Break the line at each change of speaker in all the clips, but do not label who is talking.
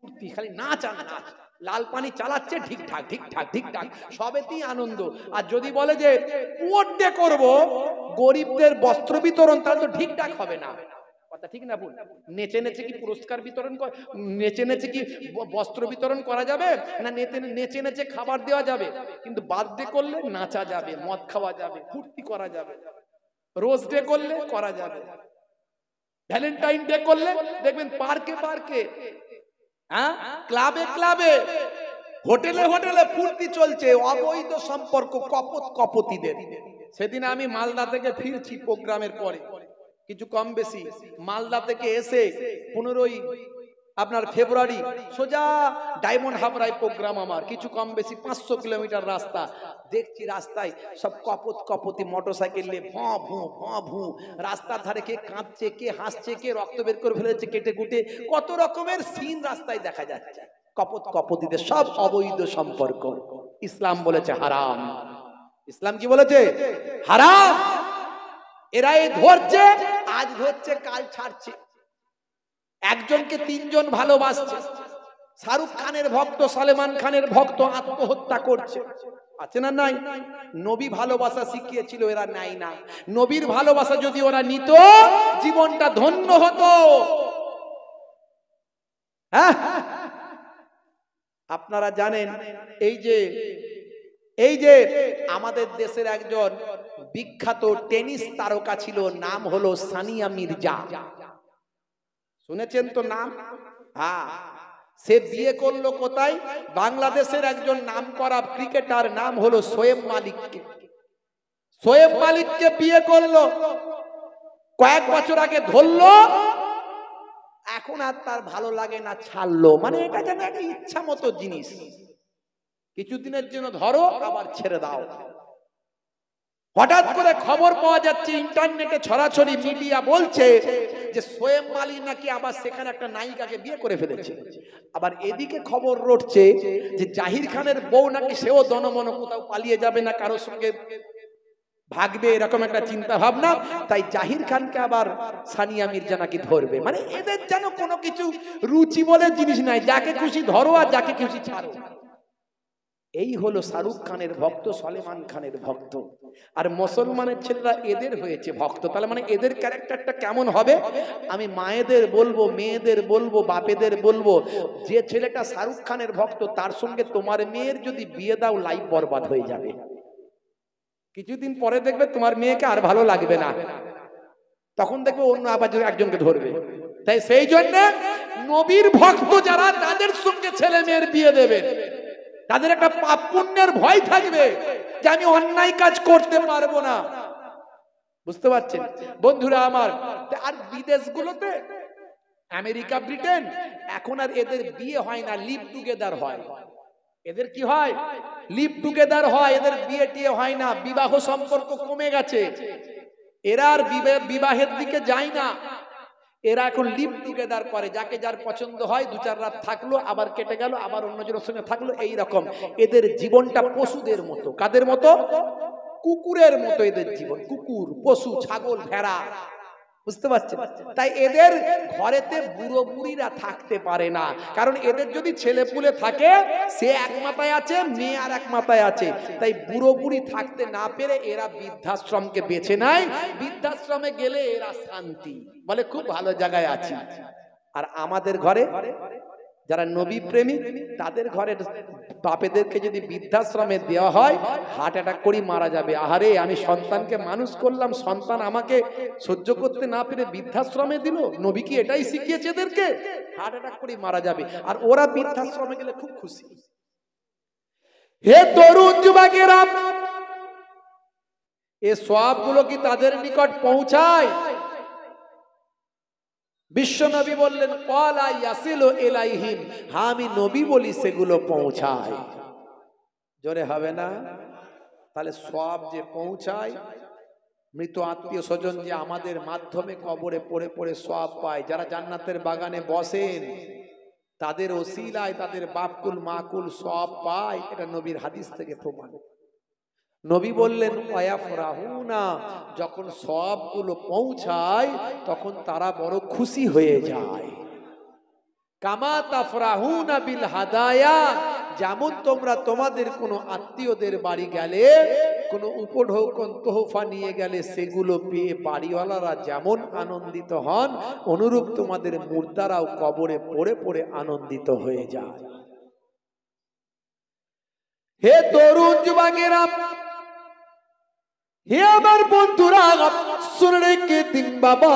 ফুর্তি, খালি নাচ আর নাচ। লাল পানি চালাচ্ছে ঠিকঠাক ঠিকঠাক ঠিকঠাক, সবেতেই আনন্দ। আর যদি বলে যে পুয়ার ডে করবো, গরিবদের বস্ত্র বিতরণ, তাহলে তো ঠিকঠাক হবে না। কথা ঠিক না ভুল? নেচে নেচে কি পুরস্কার বিতরণ, নেচে নেচে কি বস্ত্র বিতরণ করা যাবে? না নেচে নেচে খাবার দেওয়া যাবে? কিন্তু বার্থডে করলে নাচা যাবে, মদ খাওয়া যাবে, ফুর্তি করা যাবে। রোজ ডে করলে করা যাবে, ভ্যালেন্টাইন ডে করলে দেখবেন পার্কে পার্কে, হ্যাঁ, ক্লাবে ক্লাবে, হোটেলে হোটেলে ফুর্তি চলছে। অবৈধ সম্পর্ক কপত কপতিদের। সেদিন আমি মালদা থেকে ফিরছি প্রোগ্রামের পরে, কিছু কম বেশি মালদা থেকে এসে 15ই আপনার ফেব্রুয়ারি সোজা ডায়মন্ড হাবড়ায় প্রোগ্রাম আমার, কিছু কম বেশি 500 কিলোমিটার রাস্তা। দেখছি রাস্তায় সব কপত কপতি মোটরসাইকেল নিয়ে ভঁ ভঁ ভঁ ভঁ, রাস্তার ধারে কে কাঁদছে, কে হাসছে, কে রক্ত বের করে ফেলেছে কেটে কুটে, কত রকমের সিন রাস্তায় দেখা যাচ্ছে। কপত কপতিদের সব অবৈধ সম্পর্ক। ইসলাম বলেছে হারাম। ইসলাম কি বলেছে? হারাম। এরা এই ধরছে, আজ ধরছে কাল ছাড়ছে। একজনকে 3 জন ভালোবাসছে, শাহরুখ খানের ভক্ত, সালমান খানের ভক্ত আত্মহত্যা করছে, আছে না নাই? নবী ভালোবাসা শিখিয়েছিল, এরা নাই না। নবীর ভালোবাসা যদি ওরা নিত, জীবনটা ধন্য হতো। হ্যাঁ, আপনারা জানেন এই যে আমাদের দেশের একজন বিখ্যাত টেনিস তারকা ছিল, নাম হলো সানিয়া মির্জা। শুনেছেন তো নাম? হ্যাঁ, সে বিয়ে করলো কোথায়? বাংলাদেশের একজন নামকরা ক্রিকেটার, নাম হলো শোয়েব মালিককে। শোয়েব মালিককে বিয়ে করলো, কয়েক বছর আগে ধরলো, এখন আর তার ভালো লাগে না, ছাড়লো। মানে এটা যেন একটা ইচ্ছা মতো জিনিস, কিছুদিনের জন্য ধরো আবার ছেড়ে দাও। হঠাৎ করে খবর পাওয়া যাচ্ছে, ইন্টারনেটে ছড়াছড়ি, মিডিয়া বলছে যে শোয়েব মালিক নাকি আবার সেখানে একটা নায়িকাকে বিয়ে করে ফেলেছে। আবার এদিকে খবর রটছে যে জাহির খানের বউ নাকি সেও দনমন কোথাও পালিয়ে যাবে, না কারোর সঙ্গে ভাগবে, এরকম একটা চিন্তা ভাবনা। তাই জাহির খানকে আবার সানিয়া মির্জা নাকি ধরবে। মানে এদের যেন কোনো কিছু রুচি বলে জিনিস নাই, যাকে খুশি ধরো আর যাকে খুশি ছাড়ো। এই হলো শাহরুখ খানের ভক্ত, সলমান খানের ভক্ত। আর মুসলমানের ছেলেরা এদের হয়েছে ভক্ত। তাহলে মানে এদের ক্যারেক্টারটা কেমন হবে? আমি মায়েদের বলবো, মেয়েদের বলবো, বাপেদের বলবো, যে ছেলেটা শাহরুখ খানের ভক্ত, তার সঙ্গে তোমার মেয়ের যদি বিয়ে দাও, লাইফ বরবাদ হয়ে যাবে। কিছুদিন পরে দেখবে তোমার মেয়েকে আর ভালো লাগবে না, তখন দেখবে অন্য আবার একজনকে ধরবে। তাই সেই জন্য নবীর ভক্ত যারা, তাদের সঙ্গে ছেলে মেয়ের বিয়ে দেবেন, তাদের একটা পাপ পুণ্যের ভয় থাকবে যে আমি অন্যায় কাজ করতে পারবো না। বুঝতে পারছেন বন্ধুরা আমার? আর বিদেশগুলোতে, আমেরিকা, ব্রিটেন, এখন আর এদের বিয়ে হয় না, লিভ টুগেদার হয়। এদের কি হয়? লিভ টুগেদার হয়, এদের বিয়ে টিয়ে হয় না। বিবাহ সম্পর্ক কমে গেছে, এরা আর বিবাহের দিকে যায় না। এরা এখন লিভ টুগেদার করে, যাকে যার পছন্দ হয় 2-4 রাত থাকলো, আবার কেটে গেল, আবার অন্যজনের সঙ্গে থাকলো, এই রকম। এদের জীবনটা পশুদের মতো। কাদের মতো? কুকুরের মতো এদের জীবন। কুকুর, পশু, ছাগল, ভেড়া। বুঝতে পারছেন? তাই এদের ঘরেতে বুড়ো বুড়িরা থাকতে পারে না, কারণ এদের যদি ছেলে পুলে থাকে, সে এক মাথায় আছে, মেয়ে আর এক মাথায় আছে। তাই বুড়ো বুড়ি থাকতে না পেরে এরা বৃদ্ধাশ্রমকে বেছে নেয়। বৃদ্ধাশ্রমে গেলে এরা শান্তি, বলে খুব ভালো জায়গায় আছি। আর আমাদের ঘরে যারা নবী প্রেমিক, তাদের ঘরের বাপেদেরকে যদি বৃদ্ধাশ্রমে দেওয়া হয়, হার্ট অ্যাটাক করে মারা যাবে। আহারে, আমি সন্তানকে মানুষ করলাম, সন্তান আমাকে সহ্য করতে না পেরে বৃদ্ধাশ্রমে দিল। নবী কি এটাই শিখিয়েছে এদেরকে? হার্ট অ্যাটাক করে মারা যাবে। আর ওরা বৃদ্ধাশ্রমে গেলে খুব খুশি। হে তরুণ যুবকেরা, এই সওয়াবগুলো কি তাদের নিকট পৌঁছায়? বিশ্ব নবী বললেন, ক্বালা ইয়াসিলু ইলাইহিম, হ্যাঁ আমি নবী বলি সেগুলো পৌঁছায়। জোরে হবে না? তাহলে সওয়াব যে পৌঁছায়, মৃত আত্মীয় স্বজন যে আমাদের মাধ্যমে কবরে পড়ে পড়ে সওয়াব পায়, যারা জান্নাতের বাগানে বসেন, তাদের ওসিলায় তাদের বাপকুল মাকুল সওয়াব পায়। এটা নবীর হাদিস থেকে প্রমাণ। নবী বললেন, ওয়াফরাহুনা, যখন সওয়াবগুলো পৌঁছায় তখন তারা বড় খুশি হয়ে যায়। কামা তাফরাহুনা বিল হাদায়া, যেমন তোমরা তোমাদের কোনো আত্মীয়দের বাড়ি গেলে কোনো উপঢৌকন তোহফা নিয়ে গেলে সেগুলো পেয়ে বাড়িওয়ালারা যেমন আনন্দিত হন, অনুরূপ তোমাদের মুর্দারাও কবরে পড়ে পড়ে আনন্দিত হয়ে যায়। হে তরুণ যুবকেরা, হে আমার বন্ধুরা, শুনে রেখে দিন বাবা,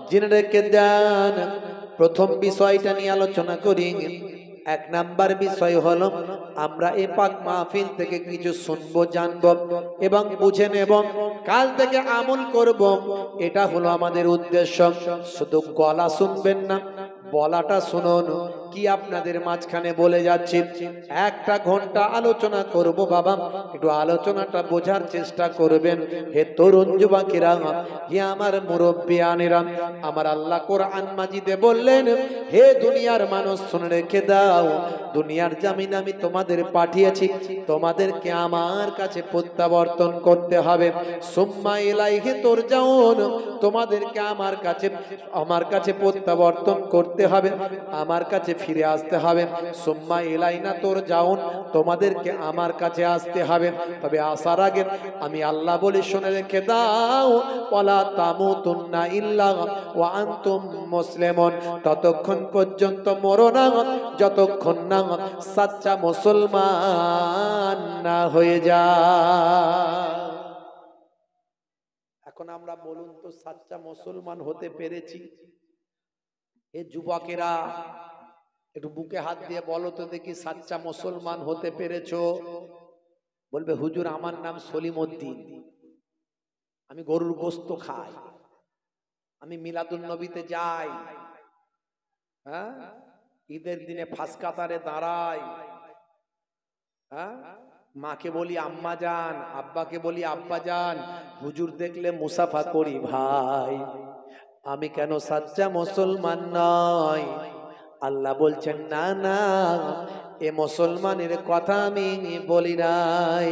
জেনে রেখে দেন। প্রথম বিষয়টা নিয়ে আলোচনা করি। এক নাম্বার বিষয় হলো, আমরা এ পাক মাহফিল থেকে কিছু শুনবো, জানবো এবং বুঝে নেব, কাল থেকে আমল করব, এটা হলো আমাদের উদ্দেশ্য। শুধু গলা শুনবেন না, বলাটা শুনুন। কি আপনাদের মাঝখানে বলে যাচ্ছি, একটা ঘন্টা আলোচনা করব বাবা, একটু আলোচনাটা বোঝার চেষ্টা করবেন। হে তরুণ যুবকেরা, হে আমার মুরব্বিয়ানেরা, আমার আল্লাহ কোরআন মাজিদে বললেন, হে দুনিয়ার মানুষ শুনে রেখে দাও, দুনিয়ার জামিন আমি তোমাদের পাঠিয়েছি, তোমাদেরকে আমার কাছে প্রত্যাবর্তন করতে হবে। সুম্মা ইলাইহি তুরজাউন, তোমাদেরকে আমার কাছে প্রত্যাবর্তন করতে হবে, আমার কাছে ফিরে আসতে হবে। সুম্মা ইলাইনা তুরজাউন, তোমাদেরকে আমার কাছে আসতে হবে। তবে আসার আগে আমি আল্লাহ বলি, শুনে রেখে দাও, ওয়ালা তামুতুন্না ইল্লা ওয়া আনতুম মুসলিমুন, ততক্ষণ পর্যন্ত মরো না যতক্ষণ না সাচ্চা মুসলমান না হয়ে যায়। এখন আমরা বলুন তো, সাচ্চা মুসলমান হতে পেরেছি? এ যুবকেরা একটু বুকে হাত দিয়ে বলো তো দেখি, সাচ্চা মুসলমান হতে পেরেছো? বলবে, হুজুর আমার নাম সলিমউদ্দিন, আমি গরুর গোশত খাই, আমি মিলাদুন নবীতে যাই, হ্যাঁ, ঈদের দিনে ফাঁস কাতারে দাঁড়াই, হ্যাঁ, মাকে বলি আম্মা জান, আব্বাকে বলি আব্বা জান, হুজুর দেখলে মুসাফা করি ভাই, আমি কেন সাচ্চা মুসলমান নয়? আল্লাহ বলছেন, না না, এ মুসলমানের কথা আমি বলি নাই।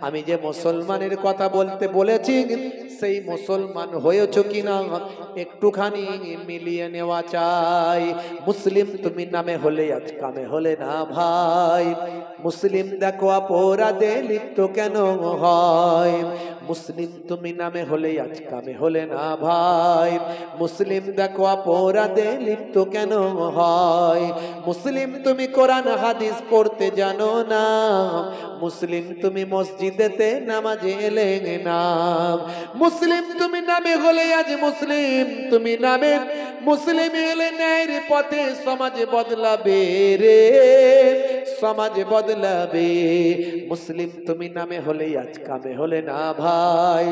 আমি যে মুসলমানের কথা বলতে বলেছি, সেই মুসলমান হয়েছো কিনা একটুখানি মিলিয়ে নেওয়া চাই। মুসলিম তুমি নামে হলে আজ কামে হলে না ভাই। মুসলিম দেখো অপরাধে লিপ্ত কেন হয়? মুসলিম তুমি নামে হলে আজ কামে হলে না ভাই। মুসলিম দেখো অপরাধে লিপ্ত কেন হয়? মুসলিম তুমি কোরআন হাদিস পড়তে জানো না। মুসলিম তুমি মসজিদেতে নামাজে এলে না। মুসলিম তুমি নামে হলে আজ মুসলিম তুমি নামে, মুসলিম এলে ন্যায়ের পথে সমাজে বদলাবে রে, সমাজে বদলাবে। মুসলিম তুমি নামে হলে আজ কামে হলে না ভাই।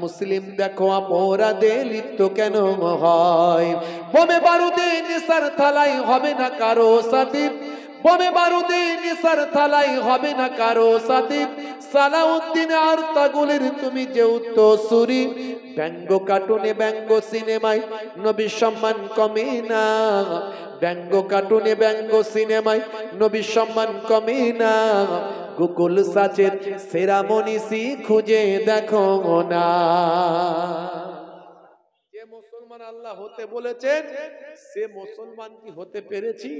মুসলিম দেখো অপরাধে লিপ্ত কেন হয়? বোমে বারুদে নেশার থালাই হবে না কারো সাথী, বোমে বারুদে নেশার থালাই হবে না কারো সাথী। সালাউদ্দিন আর তাগুলের তুমি যে উত্তরসূরি, ব্যঙ্গ কার্টুনে ব্যঙ্গ সিনেমায় নবীর সম্মান কমে না। ব্যঙ্গ কার্টুনে ব্যঙ্গ সিনেমায় নবীর সম্মান কমে না। গুগল সার্চের সেরা মনীষী খুঁজে দেখো না। যে মুসলমান আল্লাহ হতে বলেছেন, সে মুসলমান কি হতে পেরেছি?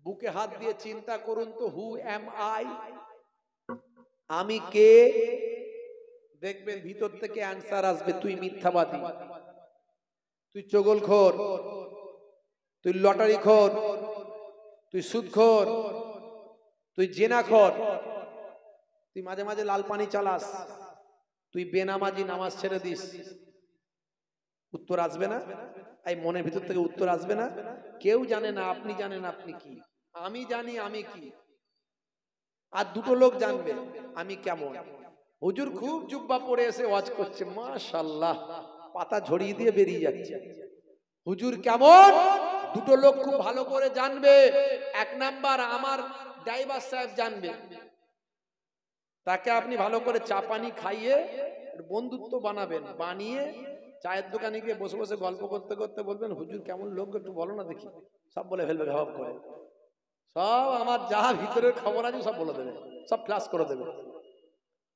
বুকে হাত দিয়ে চিন্তা করুন তো, হু এম আই, আমি কে? দেখবেন ভিতর থেকে অ্যান্সার আসবে, তুই মিথ্যাবাদী, তুই চগলখোর, তুই লটারিখোর, তুই সুদখোর, তুই জেনাখোর, তুই মাঝে মাঝে লাল পানি চালাস, তুই বেনামাজি, নামাজ ছেড়ে দিস। উত্তর আসবে না? এই মনের ভিতর থেকে উত্তর আসবে না? কেউ জানে না, আপনি জানেন আপনি কি, আমি জানি আমি কি, আর দুটো লোক জানবে আমি কেমন। হুজুর খুব জুব্বা পরে এসে ওয়াজ করছে, মাশাআল্লাহ, পাতা ঝরিয়ে দিয়ে বেরিয়ে যাচ্ছে। হুজুর কেমন? দুটো লোক খুব ভালো করে জানবে। এক নাম্বার আমার ড্রাইভার সাহেব জানবে, তাকে আপনি ভালো করে চা পানি খাইয়ে বন্ধুত্ব বানাবেন, বানিয়ে চায়ের দোকানে গিয়ে বসে বসে গল্প করতে করতে বলবেন, হুজুর কেমন লোক একটু বলো না দেখি। সব বলে ফেলবে ঘাপ করে, সব আমার যা ভিতরের খবর আছে সব বলে দেবে, সব ফ্ল্যাশ করে দেবে।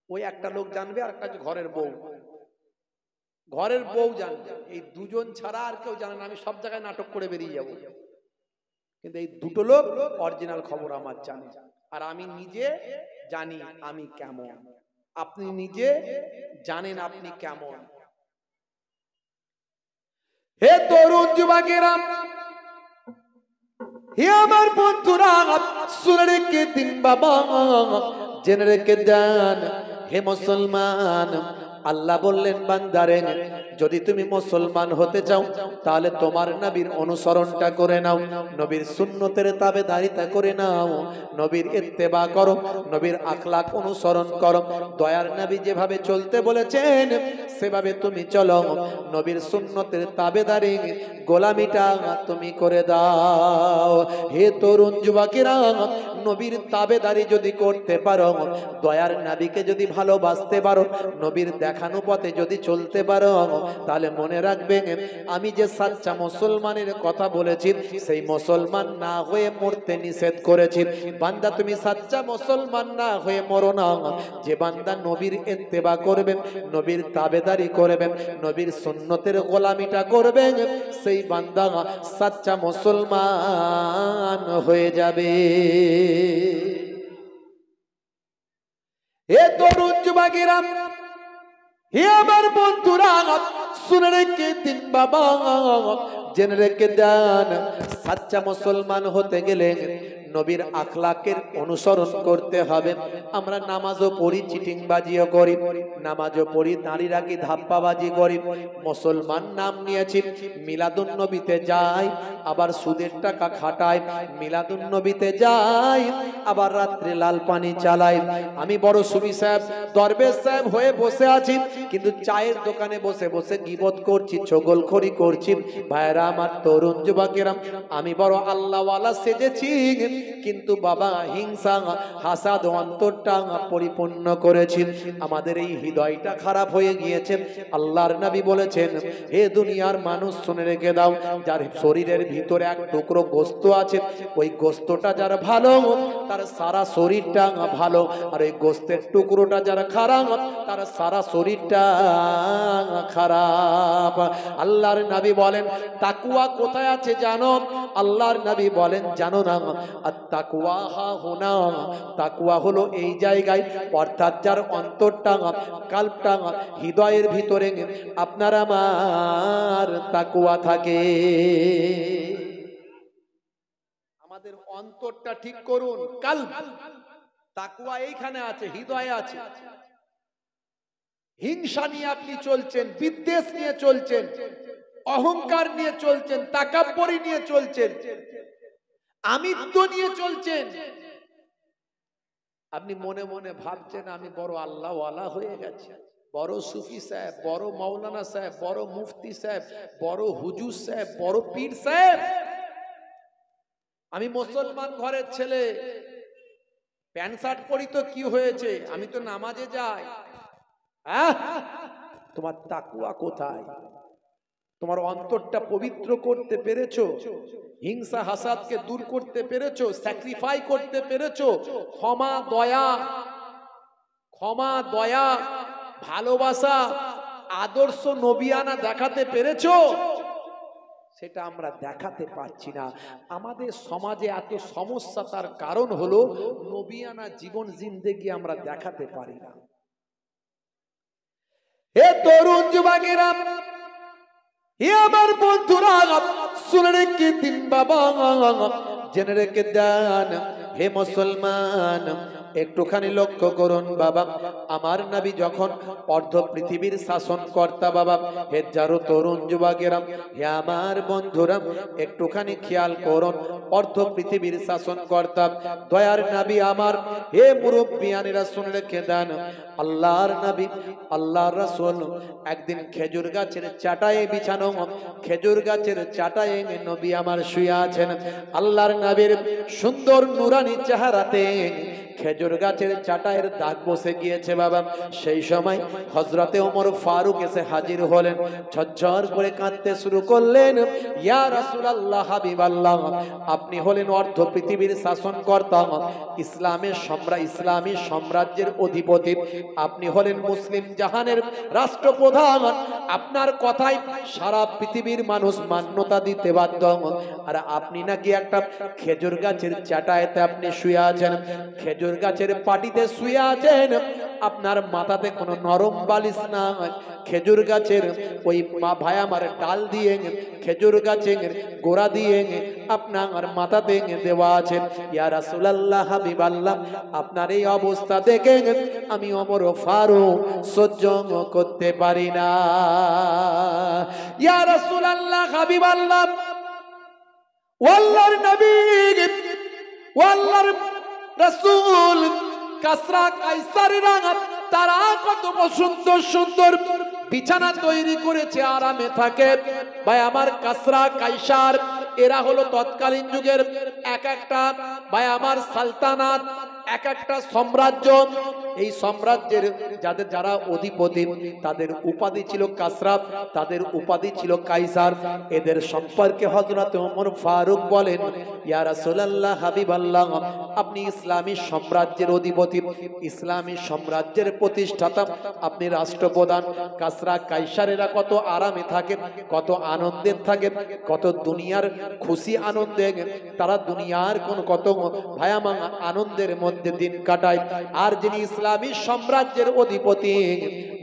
ওই একটা লোক জানবে, আর একটা ঘরের বউ, ঘরের বউ জানবে। এই দুজন ছাড়া আর কেউ জানে না। আমি সব জায়গায় নাটক করে বেরিয়ে যাব, কিন্তু এই দুটো লোক অরিজিনাল খবর আমার জানে, আর আমি নিজে জানি আমি কেমন, আপনি নিজে জানেন আপনি কেমন। হে তরুণ যুবকেরা, হে আমার বন্ধুরা, শুনে রেখে দিন বাবা, জেনে রেখে দেন হে মুসলমান। আল্লাহ বললেন বান্দারে, যদি তুমি মুসলমান হতে চাও তাহলে তোমার নবীর অনুসরণটা করে নাও, নবীর সুন্নতের তাবেদারিতা করে নাও, নবীর ইত্তেবা করো, নবীর আখলাক অনুসরণ করো। দয়ার নবী যেভাবে চলতে বলেছেন সেভাবে তুমি চলো, নবীর সুন্নতের তাবেদারি গোলামিটা তুমি করে দাও। হে তরুণ যুবকেরা, নবীর তাবেদারি যদি করতে পারো, দয়ার নবীকে যদি ভালোবাসতে পারো, নবীর দেখানো পথে যদি চলতে পারো, তাহলে মনে রাখবে আমি যে সাচ্চা মুসলমানের কথা বলেছি সেই মুসলমান না হয়ে মরতে নিষেধ করেছি। বান্দা তুমি সাচ্চা মুসলমান না হয়ে মরো না, যে বান্দা নবীর ইত্তেবা করবে, নবীর তাবেদারি করবে, নবীর সুন্নতের গোলামিটা করবে, সেই বান্দা সাচ্চা মুসলমান হয়ে যাবে। হে তরুণ যুবকেরা, হে আমার বন্ধুরা, শুনে রেখে দিন বাবা, জেনে রেখে দেন সাচ্চা মুসলমান হতে গেলে নবীর আখলাকের অনুসরণ করতে হবে। আমরা নামাজও পড়ি, চিটিংবাজিও করি, নামাজও পড়ি, দাঁড়িয়ে রাখি, ধাপ্পাবাজি করি, মুসলমান নাম নিয়েছি, মিলাদুন নবীতে যাই, আবার সুদের টাকা খাটাই, মিলাদুন নবীতে যাই, আবার রাত্রে লাল পানি চালাই। আমি বড় সুফি সাহেব, দরবেশ সাহেব হয়ে বসে আছি, কিন্তু চায়ের দোকানে বসে বসে গীবত করছি, চগলখড়ি করছি। ভাইরা আমার, তরুণ যুবকেরা, আমি বড় আল্লাহওয়ালা সেজেছি, কিন্তু বাবা হিংসা হাসাদ অন্তরটা পরিপূর্ণ করেছি। আমাদের এই হৃদয়টা খারাপ হয়ে গিয়েছে। আল্লাহর নবী বলেছেন, হে দুনিয়ার মানুষ শুনে রেখে দাও, যার শরীরের ভিতরে এক টুকরো গোস্ত আছে, ওই গোস্তটা যার ভালো তার সারা শরীরটা ভালো, আর ওই গোস্তের টুকরোটা যার খারাপ তার সারা শরীরটা খারাপ। আল্লাহর নবী বলেন, তাকওয়া কোথায় আছে জানো? আল্লাহর নবী বলেন, জানো না? আর তাকওয়া হা হুনা, তাকওয়া হলো এই জায়গায়, অর্থাৎ যার অন্তরটা, কালবটা, হৃদয়ের ভিতরে আপনার আমার তাকওয়া থাকে। আমাদের অন্তরটা ঠিক করুন, কালব, তাকওয়া এইখানে আছে, হৃদয়ে আছে। হিংসা নিয়ে আপনি চলছেন, বিদ্বেষ নিয়ে চলছেন, অহংকার নিয়ে চলছেন, তাকাব্বুরি নিয়ে চলছেন, আমিত্ব নিয়ে চলছেন। আপনি মনে মনে ভাবছেন আমি বড় আল্লাহওয়ালা হয়ে গেছি, বড় সুফি সাহেব, বড় মাওলানা সাহেব, বড় মুফতি সাহেব, বড় হুজুর সাহেব, বড় পীর সাহেব। আমি মুসলমান ঘরের ছেলে, প্যান্ট শার্ট পরি তো কি হয়েছে, আমি তো নামাজে যাই। তোমার তাকওয়া কোথায়? তোমার অন্তরটা পবিত্র করতে পেরেছো? হিংসা হাসাদকে দূর করতে পেরেছো? স্যাক্রিফাই করতে পেরেছো? ক্ষমা দয়া, ভালোবাসা, আদর্শ নবিয়ানা দেখাতে পেরেছো? সেটা আমরা দেখাতে পারছি না। আমাদের সমাজে এত সমস্যা, তার কারণ হলো নবিয়ানা জীবন জিন্দেগি আমরা দেখাতে পারি না। হে তরুণ যুবকেরা, হে আমার বন্ধুরা, শুনে রেখে দিন বাবা, জেনে রেখে দেন হে মুসলমান, একটুখানি লক্ষ্য করুন বাবা। আমার নবী যখন অর্ধ পৃথিবীর শাসন কর্তা বাবা, হে যারো তরুণ যুবকেরা, হে আমার বন্ধুরা, একটুখানি খেয়াল করুন, অর্ধ পৃথিবীর শাসন কর্তা দয়ার নবী আমার, হে মুরব্বিয়ানেরা শুনে রেখে দেন, আল্লাহর নবী, আল্লাহর রাসূল একদিন খেজুর গাছের চাটায়ে বিছানো, খেজুর গাছের চাটায়ে নবী আমার শুয়ে আছেন। আল্লাহর নবীর সুন্দর নুরানি চেহারাতে খেজুর খেজুর গাছের চাটায়ের দাগ বসে গিয়েছে বাবা। সেই সময় হযরতে ওমর ফারুক এসে হাজির হলেন, ঝরঝর করে কাঁদতে শুরু করলেন। ইয়া রাসূলুল্লাহ, হাবিবাল্লাহ, আপনি হলেন অর্ধ পৃথিবীর শাসনকর্তা, ইসলামী সাম্রাজ্যের অধিপতি, আপনি হলেন মুসলিম জাহানের রাষ্ট্রপ্রধান। আপনার কথাই সারা পৃথিবীর মানুষ মান্যতা দিতে বাধ্য। আর আপনি নাকি একটা খেজুর গাছের চাটাইতে আপনি শুয়ে আছেন, খেজুর গাছের পাটিতে শুয়ে আছেন, আপনার মাথাতে কোনো নরম বালিশ না, খেজুর গাছের ওই ভাই আমার ডাল দিয়ে, খেজুর গাছের গোড়া দিয়ে আপনার মাথাতে দেওয়া আছে। ইয়া রাসূলুল্লাহ, হাবিবাল্লাহ, আপনার এই অবস্থা দেখে আমি ওমর ফারুক সহ্য করতে পারি না। ইয়া রাসূলুল্লাহ, হাবিবাল্লাহ, আল্লাহর নবী, আল্লাহর রাসূল কাসরা কায়সারীরা তারা কত সুন্দর সুন্দর বিছানা তৈরি করেছে, আরামে থাকে। ভাই আমার কাসরা কায়সার এরা হলো তৎকালীন যুগের এক একটা ভাই আমার সালতানাত, এক একটা সাম্রাজ্য। এই সাম্রাজ্যের যারা অধিপতি তাদের উপাধি ছিল কাসরা, তাদের উপাধি ছিল কাইসার। এদের সম্পর্কে হযরত ওমর ফারুক বলেন, ইয়া রাসূলুল্লাহ, হাবিবাল্লাহ, আপনি ইসলামী সাম্রাজ্যের অধিপতি, ইসলামী সাম্রাজ্যের প্রতিষ্ঠাতা, আপনি রাষ্ট্রপ্রধান। কাসরা কাইসারেরা কত আরামে থাকে, কত আনন্দে থাকে, কত দুনিয়ার খুশি আনন্দে তারা দুনিয়ার কত ভয়ামা আনন্দের মধ্যে দিন কাটায়। আর যিনি ইসলামী সাম্রাজ্যের অধিপতি,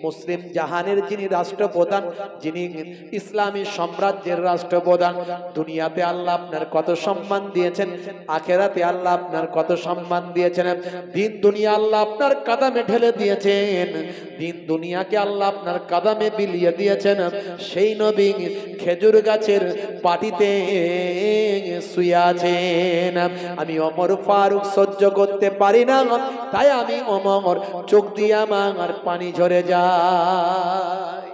মুসলিম জাহানের যিনি রাষ্ট্রপ্রধান, যিনি ইসলামী সাম্রাজ্যের রাষ্ট্রপ্রধান, দুনিয়াতে আল্লাহ আপনার কত সম্মান দিয়েছেন, আখেরাতে আল্লাহ আপনার কত সম্মান দিয়েছেন। দিন দুনিয়া আল্লাহ আপনার কাদামে ঢেলে দিয়েছেন, দিন দুনিয়াকে আল্লাহ আপনার কাদামে বিলিয়ে দিয়েছেন। সেই নবী খেজুর গাছের পাটিতে শুয়ে আছেন। আমি ওমর ফারুক সহ্য করতে পারি না, তাই আমি ওমর চোখ দিয়ে আমার পানি ঝরে যায়।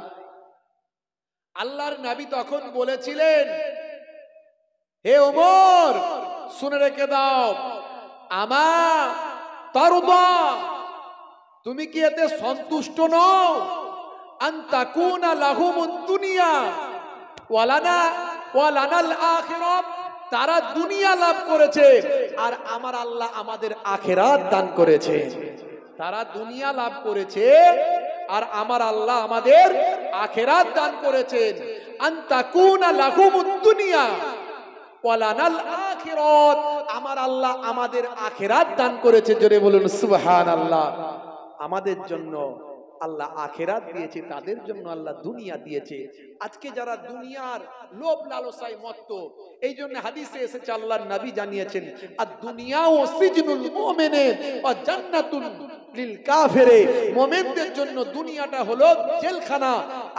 আল্লাহর নবী তখন বলেছিলেন, হে ওমর, শুনে রেখে দাও, আমার তারদা, তুমি কি এতে সন্তুষ্ট নও? আনতাকুনা লাহুমুদ দুনিয়া ওয়ালানাল আখিরাত, তারা দুনিয়া লাভ করেছে আর আমার আল্লাহ আমাদের আখিরাত দান করেছে। তারা দুনিয়া লাভ করেছে আর আমার আল্লাহ আমাদের আখিরাত দান করেছেন। আনতাকুনা লাহুমুদ দুনিয়া ওয়ালানাল আখিরাত, আমার আল্লাহ আমাদের আখিরাত দান করেছে। জোরে বলুন সুবহানাল্লাহ। আমাদের জন্য আল্লাহ আখিরাত দিয়েছে, তাদের জন্য আল্লাহ দুনিয়া দিয়েছে। আজকে যারা দুনিয়ার লোভ লালসায় মত্ত, এই জন্য হাদিসে এসেছে আল্লাহর নবী জানিয়েছেন, আর দুনিয়া ও সিজনুল মুমিনের ওয়া জান্নাতুল লিল কাফির, মুমিনদের জন্য দুনিয়াটা হলো জেলখানা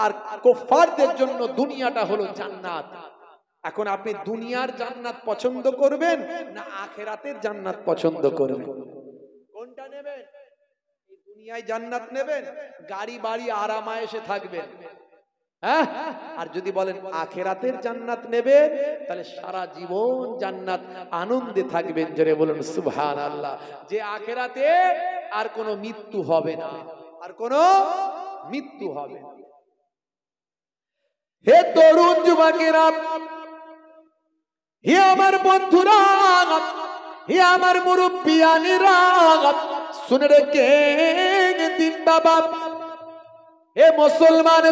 আর কুফফারদের জন্য দুনিয়াটা হলো জান্নাত। এখন আপনি দুনিয়ার জান্নাত পছন্দ করবেন না আখিরাতের জান্নাত পছন্দ করবেন? কোনটা নেবেন? দুনিয়ায় জান্নাত নেবেন, গাড়ি বাড়ি আরামায়েশে থাকবেন, হ্যাঁ? আর যদি বলেন আখিরাতের জান্নাত নেবেন, তাহলে সারা জীবন জান্নাত আনন্দে থাকবেন। জোরে বলুন সুবহানাল্লাহ। যে আখিরাতে আর কোনো মৃত্যু হবে না, আর কোনো মৃত্যু হবে না। হে তরুণ যুবকেরা, হে আমার বন্ধুরা, হে আমার মুরব্বিয়ানেরা, শুনে রেখে দিন বাবা, হে মুসলমান,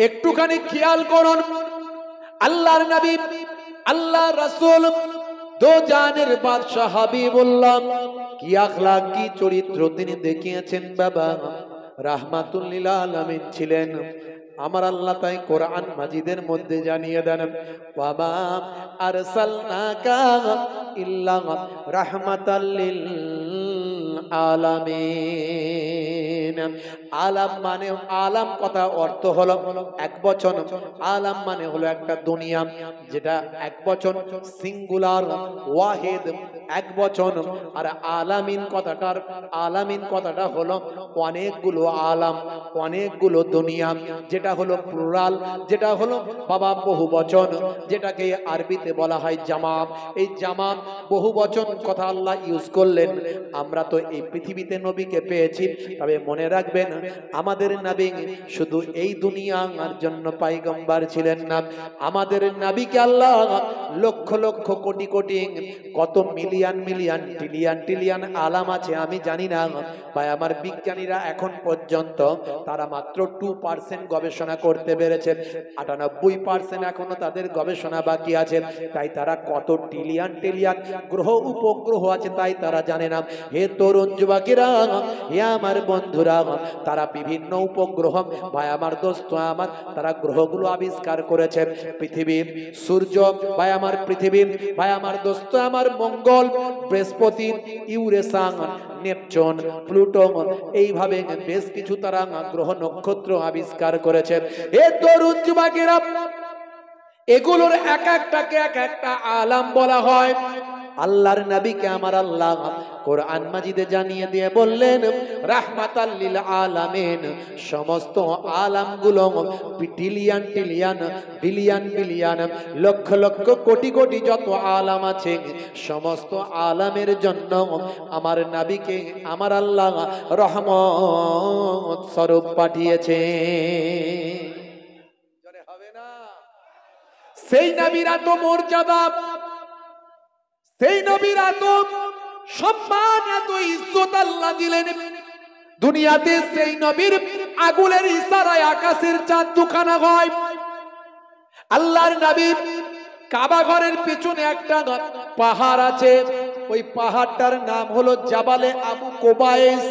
একটুখানি খেয়াল করুন। আল্লাহর নবী, আল্লাহর রাসূল, দো জানের বাদশা হাবিবুল্লাহ, কি আখলাক, কি চরিত্র তিনি দেখিয়েছেন বাবা। রাহমাতুল লিল আলামিন ছিলেন। আমার আল্লাহ তাই কোরআন মাজিদের মধ্যে জানিয়ে দেন, ওয়া মা আরসালনাকা ইল্লা রাহমাতাল লিল আলামিন। আলাম মানে, আলাম কথা অর্থ হলো এক বচন। আলাম মানে হলো একটা দুনিয়া, যেটা এক বচন, সিঙ্গুলার, ওয়াহিদ, এক বচন। আর আলামিন কথাটা হলো অনেকগুলো আলাম, অনেকগুলো দুনিয়া, যেটা হলো প্লুরাল, যেটা হলো বাবা বহু বচন, যেটাকে আরবিতে বলা হয় জামা। এই জামা বহু বচন কথা আল্লাহ ইউজ করলেন। আমরা তো এই পৃথিবীতে নবীকে পেয়েছি, তবে মনে রাখবেন আমাদের নবী শুধু এই দুনিয়ার জন্য পয়গম্বর ছিলেন না। আমাদের নবীকে আল্লাহ লক্ষ লক্ষ কোটি কোটি কত মিলিয়ন মিলিয়ন ট্রিলিয়ন ট্রিলিয়ন আলাম আছে আমি জানি না ভাই। আমার বিজ্ঞানীরা এখন পর্যন্ত তারা মাত্র 2% গবেষণা করতে পেরেছে, 98% এখনো তাদের গবেষণা বাকি আছে। তাই তারা কত ট্রিলিয়ন ট্রিলিয়ন গ্রহ উপগ্রহ আছে তাই তারা জানে না। হে তরুণ যুবকেরা, হে আমার বন্ধুরা, তারা বিভিন্ন উপগ্রহ ভাই আমার দোস্ত আমার, তারা গ্রহগুলো আবিষ্কার করেছে। পৃথিবীর সূর্য ভাই আমার, পৃথিবীর ভাই আমার দোস্ত আমার, মঙ্গল, বৃহস্পতি, ইউরেনাস, নেপচুন, প্লুটো, এইভাবে বেশ কিছু তারা গ্রহ নক্ষত্র আবিষ্কার করেছে। এ তরুণ যুবকেরা, এগুলোর এক একটাকে এক একটা আলাম বলা হয়। আল্লাহর নবীকে আমার আল্লাহ কোরআন মাজিদে জানিয়ে দিয়ে বললেন রাহমাতাল লিল আলামিন। সমস্ত আলামগুলো trillion trillion billion billion lakh lakh crore crore যত আলাম আছে, সমস্ত আলামের জন্য আমার নবীকে আমার আল্লাহ রহমত স্বরূপ পাঠিয়েছে। হবে না? সেই নবীর এত মর্যাদা, সেই নবীর এত সম্মান, এত ইজ্জত আল্লাহ দিলেন দুনিয়াতে। সেই নবীর আগুনের ইশারায় আকাশের চাঁদ দুখানা হয়। আল্লাহর নবী কাবা ঘরের পেছনে একটা পাহাড় আছে, ওই পাহাড়টার নাম হলো জাবালে আবু কোবাইস।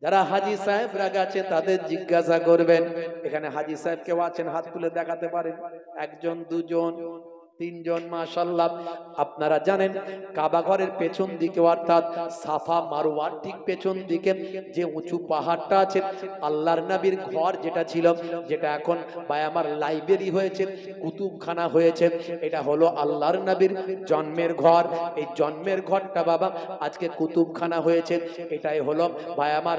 যারা হাজী সাহেবরা গেছে তাদের জিজ্ঞাসা করবেন। এখানে হাজী সাহেব কেউ আছেন? হাত তুলে দেখাতে পারেন। একজন, দুজন, তিনজন, মাশাআল্লাহ। আপনারা জানেন কাবা ঘরের পেছন দিকে অর্থাৎ সাফা মারওয়ার ঠিক পেছন দিকে যে উঁচু পাহাড়টা আছে, আল্লাহর নবীর ঘর যেটা ছিল, যেটা এখন ভাই আমার লাইব্রেরি হয়েছে, কুতুবখানা হয়েছে, এটা হলো আল্লাহর নবীর জন্মের ঘর। এই জন্মের ঘরটা বাবা আজকে কুতুবখানা হয়েছে। এটাই হলো ভাই আমার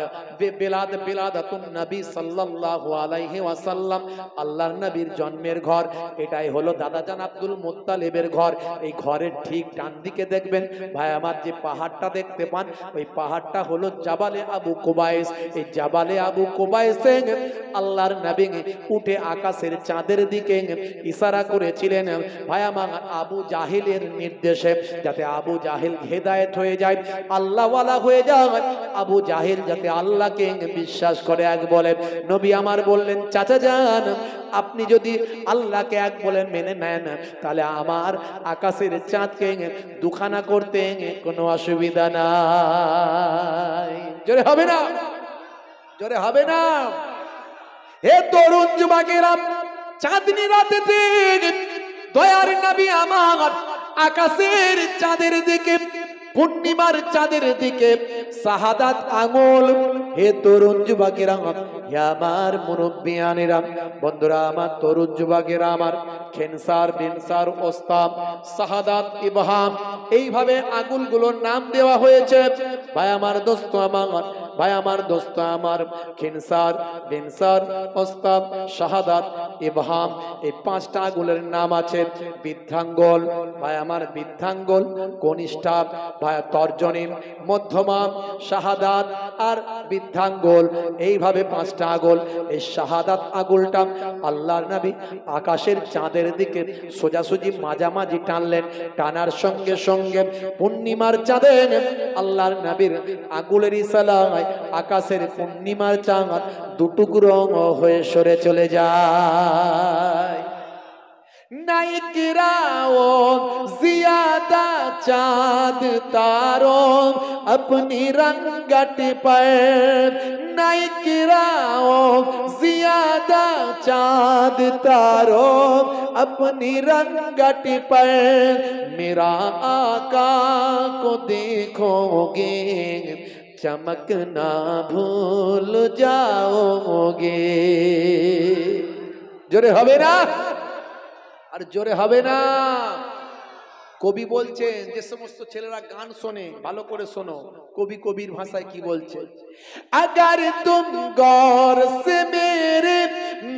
বেলাদাতুন নবী সাল্লাল্লাহু আলাইহি ওয়াসাল্লাম, আল্লাহর নবীর জন্মের ঘর। এটাই হলো দাদাজান আব্দুল মুত্তালিবের ঘর। এই ঘরের ঠিক ডান দিকে দেখবেন ভাই আমার যে পাহাড়টা দেখতে পান, ওই পাহাড়টা হলো জাবালে আবু কুবাইস। এই জাবালে আবু কুবাইসে আল্লাহর নবী উঠে আকাশের চাঁদের দিকে ইশারা করেছিলেন ভাই আমার আবু জাহিলের নির্দেশে, যাতে আবু জাহিল হেদায়েত হয়ে যায়, আল্লাহওয়ালা হয়ে যায়। আবু জাহিল যাতে আল্লাহকে বিশ্বাস করে এক বলে। নবী আমার বললেন চাচা যান, আপনি যদি আল্লাহকে এক বলে মেনে নেন তাহলে আমার আকাশের চাঁদকে দুখানা করতে কোনো অসুবিধা নাই। জোরে হবে না? জোরে হবে না? হে তরুণ যুবকেরা, চাঁদনি রাতে দয়ার নবী আমার আকাশের চাঁদের দিকে, পূর্ণিমার চাঁদের দিকে শাহাদাত আঙুল। হে তরুণ যুবকেরা, হে আমার মুরব্বিয়ানেরা, বন্ধুরা আমার, তরুণ যুবকেরা আমার, খেনসার, বিনসার, ওস্তাম, শাহাদাত, ইবহাম, এইভাবে আঙুলগুলোর নাম দেওয়া হয়েছে। ভাই আমার দোস্ত আমার, ভাই আমার দোস্ত আমার, খেনসার, বিনসার, ওস্তাম, শাহাদাত, ইবহাম, এই পাঁচটা আঙুলের নাম আছে। বৃদ্ধাঙ্গুল ভাই আমার, বৃদ্ধাঙ্গুল, কনিষ্ঠা ভাই, তর্জনী, মধ্যমা, শাহাদাত আর বৃদ্ধাঙ্গুল, এইভাবে পাঁচটা আঙুল। এই শাহাদাত আঙুলটা আল্লাহর নবী আকাশের চাঁদের দিকে সোজাসুজি মাঝামাঝি টানলেন। টানার সঙ্গে সঙ্গে পূর্ণিমার চাঁদে আল্লাহর নবীর আঙুলের ইশারায় আকাশের পূর্ণিমার চাঁদ দুটুকরো হয়ে সরে চলে যায়। নাই गिराओ ज्यादा चाँद तारों अपनी रंगट पर, नहीं गिराओ ज्यादा चाँद तारों अपनी रंगट पर, मेरा आका को देखोगे चमकना भूल जाओगे। जोरे হবে না? আর জোরে হবে না? কবি বলছেন, যে সমস্ত ছেলেরা গান শোনে ভালো করে শোনো, কবি কবির ভাষায় কি বলছে। अगर तुम गौर से मेरे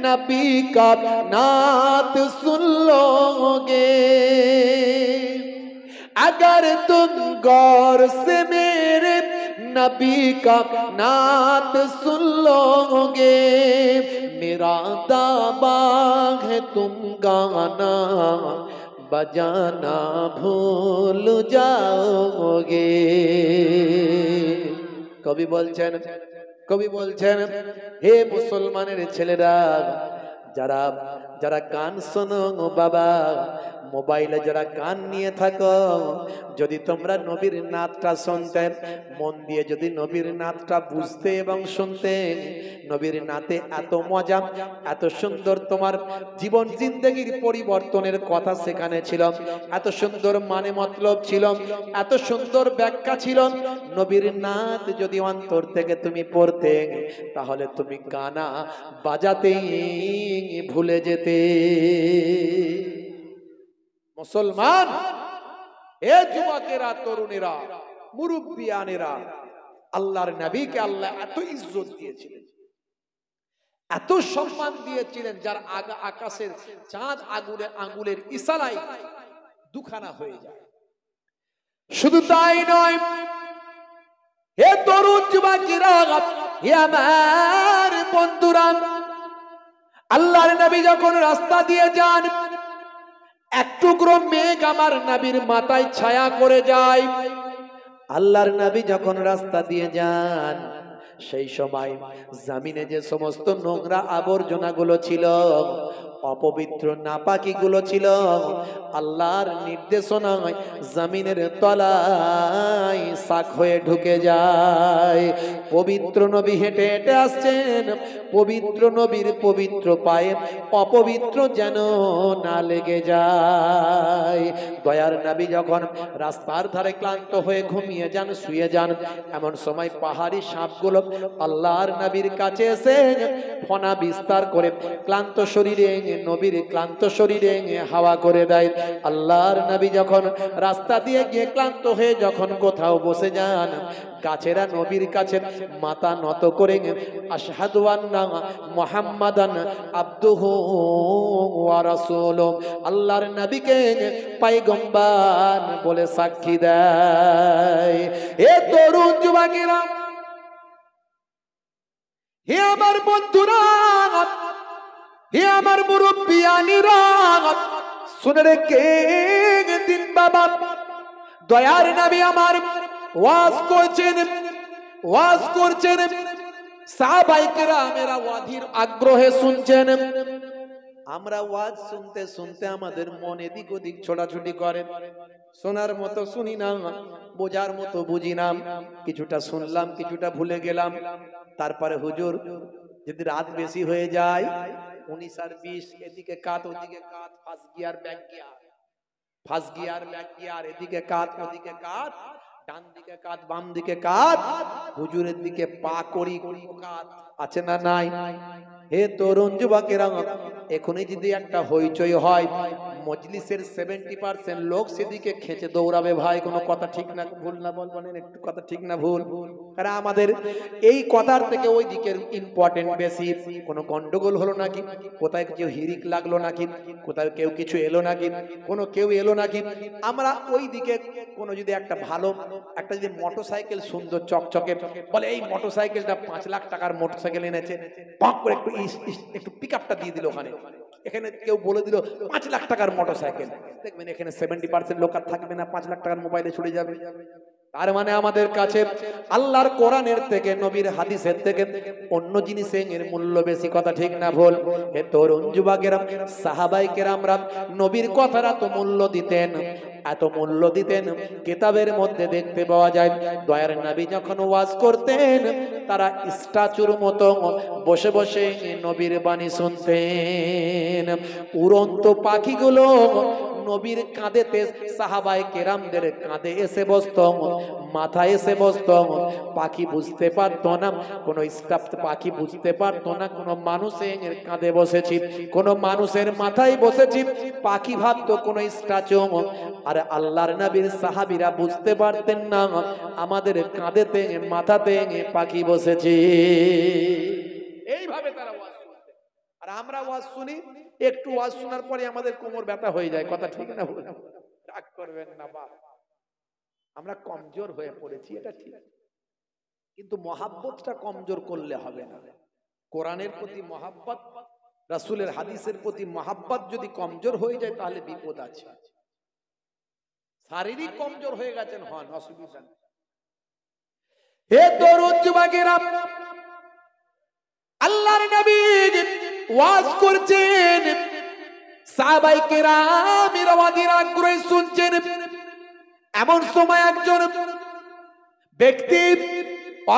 नबी का नात सुन लोगे, अगर तुम गौर से मेरे नबी का नात सुन लोगे, मेरा दावा है तुम गाना बजाना भूल जाओगे। কবি বলছেন হে মুসলমানের ছেলেরা, যারা যারা গান শোনো বাবা, মোবাইলে যারা গান নিয়ে থাকো, যদি তোমরা নবীর নাতটা শুনতে, মন দিয়ে যদি নবীর নাতটা বুঝতে এবং শুনতে, নবীর নাতে এত মজা, এত সুন্দর তোমার জীবন জিন্দেগির পরিবর্তনের কথা সেখানে ছিল, এত সুন্দর মানে মতলব ছিল, এত সুন্দর ব্যাখ্যা ছিল। নবীর নাত যদি অন্তর থেকে তুমি পড়তে, তাহলে তুমি গানা বাজাতেই ভুলে যেতে। মুসলমান, এ যুবকেরা, তরুণেরা, মুরব্বিয়ানেরা, আল্লাহর নবীকে আল্লাহ এত ইজ্জত দিয়েছিলেন, এত সম্মান দিয়েছিলেন, যার আকাশের চাঁদ আঙ্গুলের ইশারায় দুখানা হয়ে যায়। শুধু তাই নয়, হে তরুণ যুবকেরা, হে আমার বন্ধুরা, আল্লাহর নবী যখন রাস্তা দিয়ে যান, এক টুকরো মেঘ আমার নবীর মাথায় ছায়া করে যায়। আল্লাহর নবী যখন রাস্তা দিয়ে যান, সেই সময় জমিনে যে সমস্ত নোংরা আবর্জনাগুলো ছিল, অপবিত্র নাপাকিগুলো ছিল, আল্লাহর নির্দেশনায় জমিনের তলায় শাক হয়ে ঢুকে যায়। পবিত্র নবী হেঁটে হেঁটে আসছেন, পবিত্র নবীর পবিত্র পায়ে অপবিত্র যেন না লেগে যায়। দয়ার নবী যখন রাস্তার ধারে ক্লান্ত হয়ে ঘুমিয়ে যান, শুয়ে যান, এমন সময় পাহাড়ি সাপগুলো আল্লাহর নবীর কাছে এসে ফনা বিস্তার করে ক্লান্ত শরীরে, নবীর ক্লান্ত শরীরে হাওয়া করে দেয়। আল্লাহর নবী যখন রাস্তা দিয়ে গিয়ে ক্লান্ত হয়ে যখন কোথাও বসে যান, গাছেরা নবীর কাছে মাথা নত করে আশহাদু আন্না মুহাম্মাদান আবদুহু ওয়া রাসূলুহু, আল্লাহর নবীকে পয়গম্বর বলে সাক্ষী দেয়। এ তরুণ যুবকেরা, হে আমার বন্ধুরা, হে আমার মুরব্বিয়ানিরা, শুনে রেখে দিন বাবা, দয়ার নবী আমার ওয়াজ করছেন, সাহাবায়ে কেরামেরা ওয়াজির আগ্রহে শুনছেন। আমরা ওয়াজ শুনতে শুনতে আমাদের মন এদিক ওদিক ছোটাছুটি করে, শোনার মতো শুনি না, বোঝার মতো বুঝি না, কিছুটা শুনলাম, কিছুটা ভুলে গেলাম। তারপরে হুজুর যদি রাত বেশি হয়ে যায়, 19 আর 20, এদিকে কাত ওদিকে কাত, ফার্স্ট গিয়ার ব্যাক গিয়ার, এদিকে কাত ওদিকে কাত, ডান দিকে কাত বাম দিকে কাত, হুজুরের দিকে পা করি কাত, আছে না নাই? হে তরুণ যুবকেরা, এখনই যদি একটা হইচই হয়, মজলিসের 70% লোক সেদিকে খেঁচে দৌড়াবে। ভাই, কোনো কথা ঠিক না ভুল না বলবেন, একটু কথা ঠিক না ভুল? কারণ আমাদের এই কথার থেকে ওই দিকের ইম্পর্টেন্ট বেশি। কোনো গন্ডগোল হলো নাকি, কোথায় কেউ হিরিক লাগলো নাকি, কোথায় কেউ কিছু এলো নাকি, কেউ এলো নাকি, আমরা ওই দিকে কোনো যদি একটা ভালো একটা যদি মোটরসাইকেল সুন্দর চকচকে বলে, এই মোটরসাইকেলটা 5 লাখ টাকার মোটরসাইকেল এনেছে, পাক করে একটু পিকআপটা দিয়ে দিল ওখানে, এখানে কেউ বলে দিল 5 লাখ টাকার মোটরসাইকেল, দেখবেন এখানে 70% লোক আর থাকবে না, 5 লাখ টাকার মোবাইলে ছুটে যাবে। তার মানে আমাদের কাছে আল্লাহর কোরআনের থেকে, নবীর হাদিসের থেকে অন্য জিনিসের মূল্য বেশি, কথা ঠিক না ভুল? হে তরুণ যুবকেরা, সাহাবায়ে কেরামরা নবীর কথার এত মূল্য দিতেন, কিতাবের মধ্যে দেখতে পাওয়া যায়। দয়ার নবী যখন ওয়াজ করতেন, তারা স্ট্যাচুর মতো বসে বসে নবীর বাণী শুনতেন। উড়ন্ত পাখিগুলো নবীর কাঁধেতে সাহাবায়ে কেরামদের কাঁধে এসে বসতো, মাথায় এসে বসতো। পাখি বুঝতে পারতো না, কোন স্টাফ পাখি বুঝতে পারতো না কোন মানুষের কাঁধে বসেছি, কোন মানুষের মাথায় বসেছি। পাখি ভাবতো কোন স্ট্যাচু। আর আল্লাহর নবীর সাহাবীরা বুঝতে পারতেন না আমাদের কাঁধেতে মাথাতে পাখি বসেছে। এইভাবে তারা ওয়াজ শুনতেন। আর আমরা ওয়াজ শুনি, একটু ওয়াজ শোনার পরে আমাদের কোমর ব্যথা হয়ে যায়। কথা ঠিক না? রাগ করবেন না বাপ, আমরা কমজোর হয়ে পড়েছি, এটা ঠিক, কিন্তু মহাব্বতটা কমজোর করলে হবে না। কোরআনের প্রতি মহাব্বত, রাসূলের হাদিসের প্রতি মহাব্বত যদি কমজোর হয়ে যায় তাহলে বিপদ আছে। শারীরিক কমজোর হয়ে গেছেন, হন, অসুবিধা নেই। হে তরুণ যুবকেরা, আল্লাহর নবী ওয়াজ করছেন, সাহাবায়ে কেরামের ওয়াজের আগ্রহে শুনছেন। এমন সময় একজন ব্যক্তি,